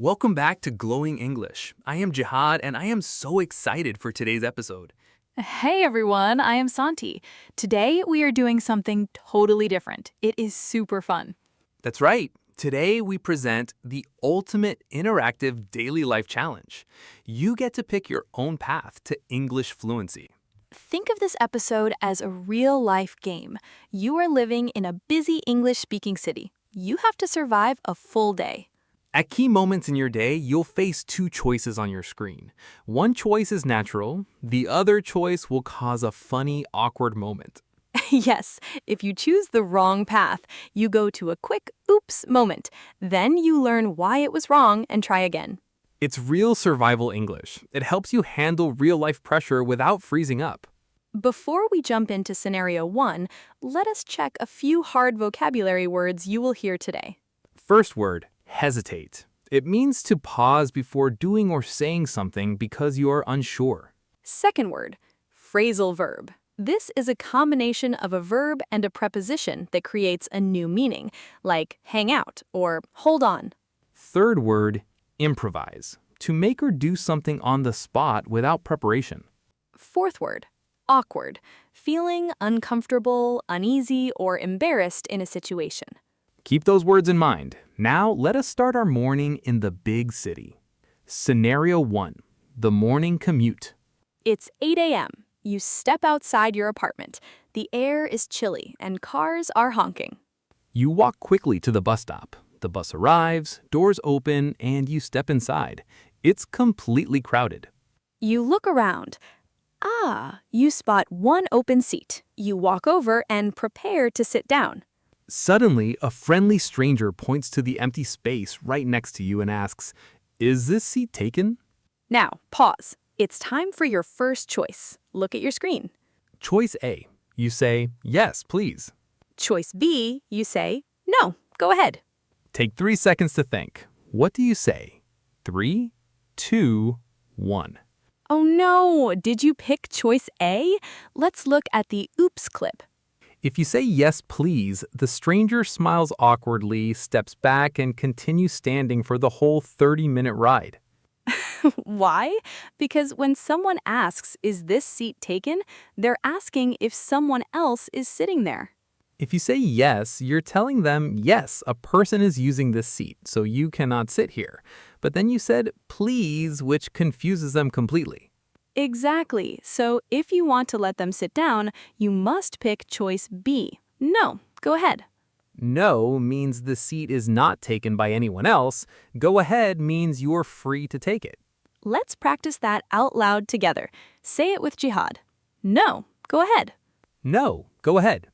Welcome back to Glowing English. I am Jihad and I am so excited for today's episode. Hey everyone, I am Santi. Today we are doing something totally different. It is super fun. That's right. Today we present the ultimate interactive daily life challenge. You get to pick your own path to English fluency. Think of this episode as a real life game. You are living in a busy English speaking city. You have to survive a full day. At key moments in your day, you'll face two choices on your screen. One choice is natural, the other choice will cause a funny, awkward moment. Yes, if you choose the wrong path, you go to a quick oops moment. Then you learn why it was wrong and try again. It's real survival English. It helps you handle real-life pressure without freezing up. Before we jump into scenario 1, let us check a few hard vocabulary words you will hear today. First word, hesitate. It means to pause before doing or saying something because you are unsure. Second word, phrasal verb. This is a combination of a verb and a preposition that creates a new meaning, like hang out or hold on. Third word, improvise. To make or do something on the spot without preparation. Fourth word, awkward. Feeling uncomfortable, uneasy, or embarrassed in a situation. Keep those words in mind. Now, let us start our morning in the big city. Scenario 1. The morning commute. It's 8 a.m. You step outside your apartment. The air is chilly and cars are honking. You walk quickly to the bus stop. The bus arrives, doors open, and you step inside. It's completely crowded. You look around. You spot one open seat. You walk over and prepare to sit down. Suddenly, a friendly stranger points to the empty space right next to you and asks, "Is this seat taken?" Now, pause. It's time for your first choice. Look at your screen. Choice A. You say, "Yes, please." Choice B, you say, no, go ahead. Take 3 seconds to think. What do you say? 3, 2, 1. Oh no, did you pick choice A? Let's look at the oops clip. If you say yes, please, the stranger smiles awkwardly, steps back, and continues standing for the whole 30-minute ride. Why? Because when someone asks, is this seat taken? They're asking if someone else is sitting there. If you say yes, you're telling them, yes, a person is using this seat, so you cannot sit here. But then you said, please, which confuses them completely. Exactly. So if you want to let them sit down, you must pick choice B. No, go ahead. No means the seat is not taken by anyone else. Go ahead means you're free to take it. Let's practice that out loud together. Say it with Jihad. No, go ahead. No, go ahead.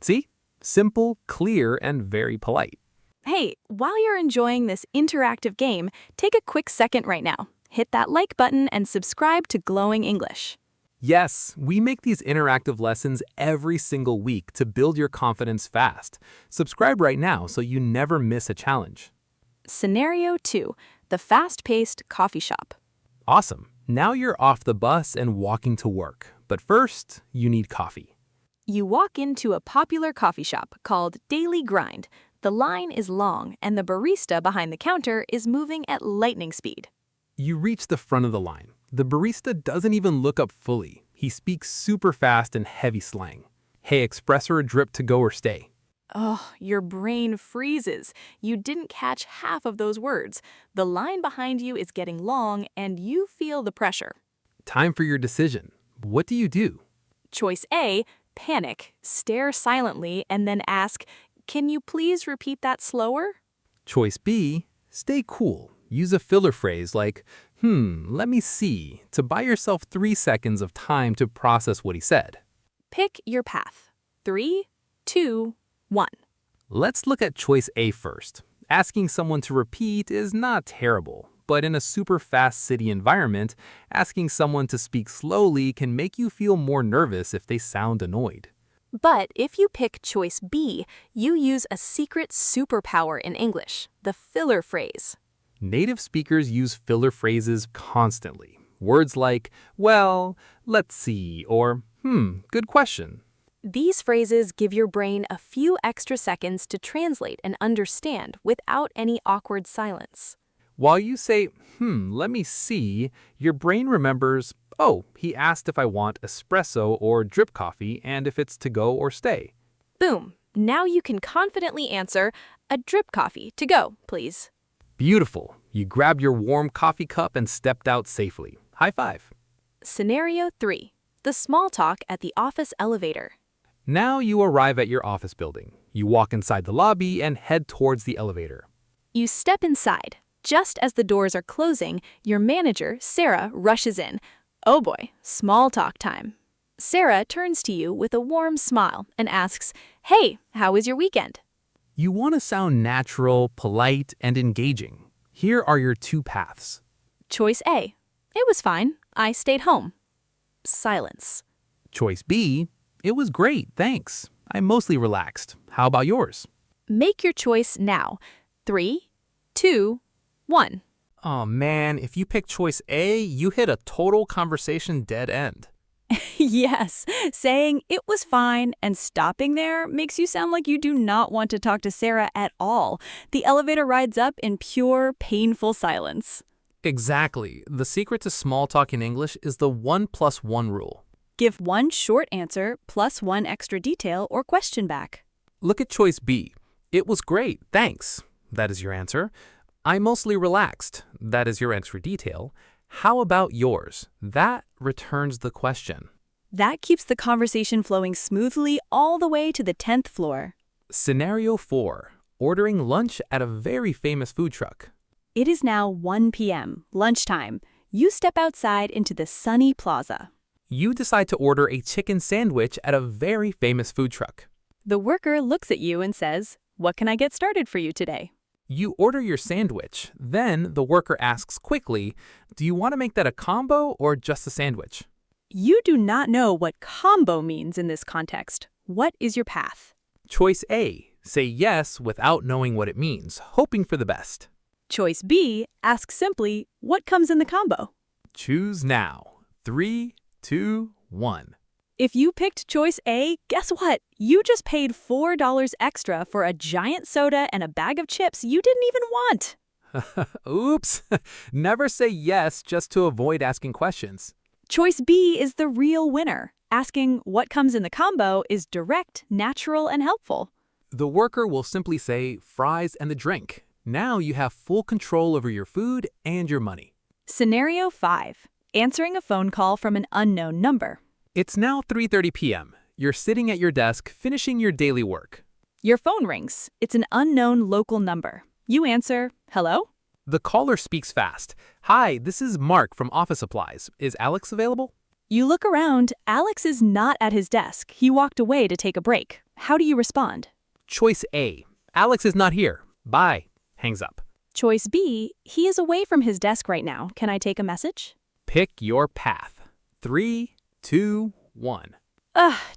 See? Simple, clear, and very polite. Hey, while you're enjoying this interactive game, take a quick second right now. Hit that like button and subscribe to Glowing English. Yes, we make these interactive lessons every single week to build your confidence fast. Subscribe right now so you never miss a challenge. Scenario 2, the fast-paced coffee shop. Awesome. Now you're off the bus and walking to work. But first, you need coffee. You walk into a popular coffee shop called Daily Grind. The line is long and the barista behind the counter is moving at lightning speed. You reach the front of the line. The barista doesn't even look up fully. He speaks super fast and heavy slang. Hey, espresso or drip to go or stay? Oh, your brain freezes. You didn't catch half of those words. The line behind you is getting long and you feel the pressure. Time for your decision. What do you do? Choice A, panic, stare silently, and then ask, can you please repeat that slower? Choice B, stay cool. Use a filler phrase like, let me see, to buy yourself 3 seconds of time to process what he said. Pick your path. 3, 2, 1. Let's look at choice A first. Asking someone to repeat is not terrible, but in a super fast city environment, asking someone to speak slowly can make you feel more nervous if they sound annoyed. But if you pick choice B, you use a secret superpower in English, the filler phrase. Native speakers use filler phrases constantly. Words like, well, let's see, or, good question. These phrases give your brain a few extra seconds to translate and understand without any awkward silence. While you say, let me see, your brain remembers, oh, he asked if I want espresso or drip coffee and if it's to go or stay. Boom! Now you can confidently answer, a drip coffee to go, please. Beautiful. You grabbed your warm coffee cup and stepped out safely. High five. Scenario 3. The small talk at the office elevator. Now you arrive at your office building. You walk inside the lobby and head towards the elevator. You step inside. Just as the doors are closing, your manager, Sarah, rushes in. Oh boy, small talk time. Sarah turns to you with a warm smile and asks, "Hey, how was your weekend?" You want to sound natural, polite, and engaging. Here are your two paths. Choice A. It was fine. I stayed home. Silence. Choice B. It was great, thanks. I mostly relaxed. How about yours? Make your choice now. 3, 2, 1. Oh man, if you pick choice A, you hit a total conversation dead end. Yes, saying it was fine and stopping there makes you sound like you do not want to talk to Sarah at all. The elevator rides up in pure, painful silence. Exactly. The secret to small talk in English is the 1+1 rule. Give one short answer plus one extra detail or question back. Look at choice B. It was great, thanks. That is your answer. I mostly relaxed. That is your extra detail. How about yours? That returns the question. That keeps the conversation flowing smoothly all the way to the 10th floor. Scenario 4. Ordering lunch at a very famous food truck. It is now 1 p.m., lunchtime. You step outside into the sunny plaza. You decide to order a chicken sandwich at a very famous food truck. The worker looks at you and says, "What can I get started for you today?" You order your sandwich. Then the worker asks quickly, do you want to make that a combo or just a sandwich? You do not know what combo means in this context. What is your path? Choice A. Say yes without knowing what it means, hoping for the best. Choice B, ask simply, what comes in the combo? Choose now. 3, 2, 1. If you picked choice A, guess what? You just paid $4 extra for a giant soda and a bag of chips you didn't even want. Oops. Never say yes just to avoid asking questions. Choice B is the real winner. Asking what comes in the combo is direct, natural, and helpful. The worker will simply say fries and the drink. Now you have full control over your food and your money. Scenario 5. Answering a phone call from an unknown number. It's now 3:30 p.m. You're sitting at your desk finishing your daily work. Your phone rings. It's an unknown local number. You answer, "Hello?" The caller speaks fast. Hi, this is Mark from Office Supplies. Is Alex available? You look around. Alex is not at his desk. He walked away to take a break. How do you respond? Choice A. Alex is not here. Bye. Hangs up. Choice B. He is away from his desk right now. Can I take a message? Pick your path. 3, 2, 1.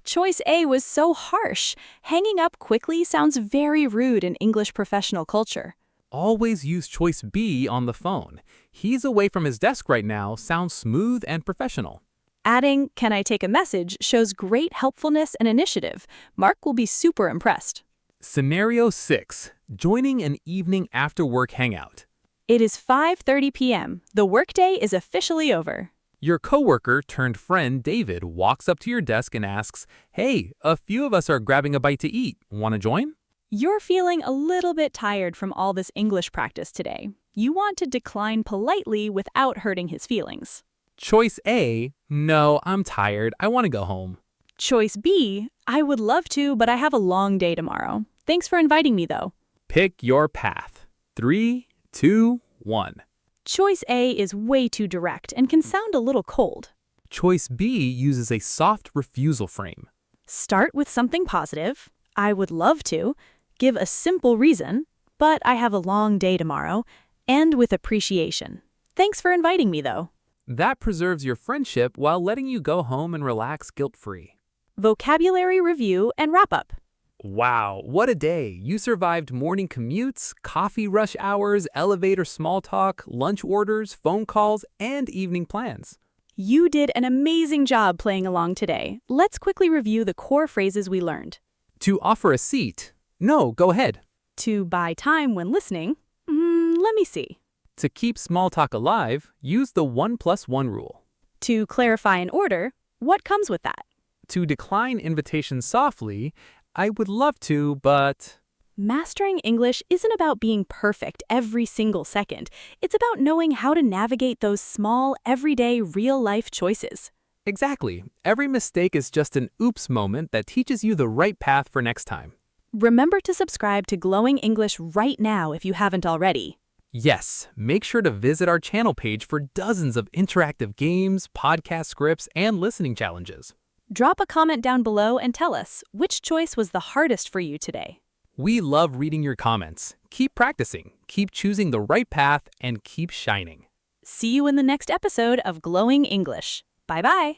Choice A was so harsh. Hanging up quickly sounds very rude in English professional culture. Always use choice B on the phone. He's away from his desk right now sounds smooth and professional. Adding, "Can I take a message?" shows great helpfulness and initiative. Mark will be super impressed. Scenario 6. Joining an evening after work hangout. It is 5:30 p.m. The workday is officially over. Your coworker turned friend David walks up to your desk and asks, hey, a few of us are grabbing a bite to eat. Want to join? You're feeling a little bit tired from all this English practice today. You want to decline politely without hurting his feelings. Choice A, no, I'm tired. I want to go home. Choice B, I would love to, but I have a long day tomorrow. Thanks for inviting me, though. Pick your path. 3, 2, 1. Choice A is way too direct and can sound a little cold. Choice B uses a soft refusal frame. Start with something positive. I would love to. Give a simple reason, but I have a long day tomorrow. End with appreciation. Thanks for inviting me, though. That preserves your friendship while letting you go home and relax guilt-free. Vocabulary review and wrap-up. Wow, what a day. You survived morning commutes, coffee rush hours, elevator small talk, lunch orders, phone calls, and evening plans. You did an amazing job playing along today. Let's quickly review the core phrases we learned. To offer a seat. No, go ahead. To buy time when listening. Let me see. To keep small talk alive, use the 1+1 rule. To clarify an order, what comes with that? To decline invitations softly, I would love to, but... Mastering English isn't about being perfect every single second. It's about knowing how to navigate those small, everyday, real-life choices. Exactly. Every mistake is just an oops moment that teaches you the right path for next time. Remember to subscribe to Glowing English right now if you haven't already. Yes, make sure to visit our channel page for dozens of interactive games, podcast scripts, and listening challenges. Drop a comment down below and tell us which choice was the hardest for you today. We love reading your comments. Keep practicing, keep choosing the right path, and keep shining. See you in the next episode of Glowing English. Bye-bye.